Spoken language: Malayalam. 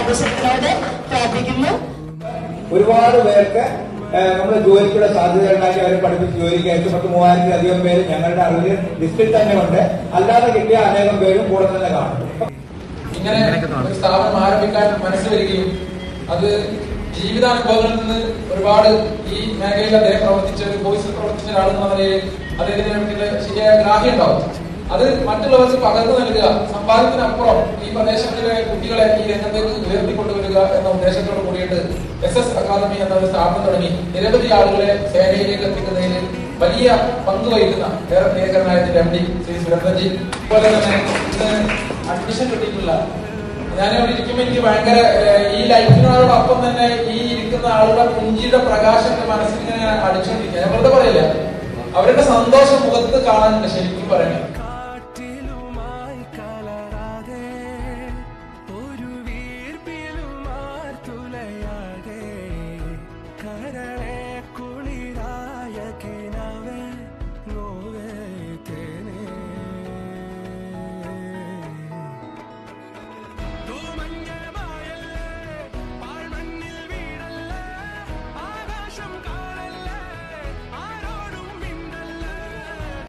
സർവശക്തനോട് പ്രാർത്ഥിക്കുന്നു. ഒരുപാട് പേർക്ക് നമ്മുടെ ജോലിക്കുള്ള സാധ്യത ഉണ്ടാക്കി അവരെ പഠിപ്പിച്ച് ജോലിക്ക് അയച്ചു. 30,000-ലധികം പേര് ഞങ്ങളുടെ അറിവിൽ ലിസ്റ്റിൽ തന്നെ ഉണ്ട്. അല്ലാതെ കിട്ടിയ അനേകം പേരും കൂടെ തന്നെ കാണും. ഇങ്ങനെ ഒരു സ്ഥാപനം ആരംഭിക്കാൻ മനസ്സ് വരികയും അത് ജീവിതാനുഭവങ്ങളിൽ നിന്ന് ഒരുപാട് ഈ മേഖലയിൽ അദ്ദേഹം പ്രവർത്തിച്ച ഒരു വോയിസിൽ പ്രവർത്തിച്ച ഒരാളെന്ന നിലയിൽ അദ്ദേഹത്തിന് ശരിയായ ഗ്രാഹ്യം ഉണ്ടാവും. അത് മറ്റുള്ളവർക്ക് പകർന്നു നൽകുക, സമ്പാദ്യത്തിനപ്പുറം ഈ പ്രദേശങ്ങളിലെ കുട്ടികളെ ഈ രംഗത്തേക്ക് ഉയർത്തിക്കൊണ്ടുവരിക എന്ന ഉദ്ദേശത്തോട് കൂടിയിട്ട് SS അക്കാദമി എന്ന ഒരു സ്ഥാപനം തുടങ്ങി നിരവധി ആളുകളെ സേനയിലേക്ക് എത്തിക്കുന്നതിൽ വലിയ പങ്ക് വഹിക്കുന്ന ഏറെ പ്രിയകരനായ MD ശ്രീ സുരേന്ദ്രൻജി. അതുപോലെ തന്നെ ഇന്ന് അഡ്മിഷൻ കിട്ടിയിട്ടില്ല. ഞാനിവിടെ ഇരിക്കുമ്പോൾ എനിക്ക് ഭയങ്കര ഈ ലൈഫിനോടൊപ്പം തന്നെ ഈ ഇരിക്കുന്ന ആളുടെ പുഞ്ചിയുടെ പ്രകാശം എന്റെ മനസ്സിൽ ഇങ്ങനെ അടിച്ചുകൊണ്ടിരിക്കുക. ഞാൻ വെറുതെ പറയില്ല, അവരുടെ സന്തോഷം മുഖത്ത് കാണാനുണ്ട്. ശരിക്കും പറയണേ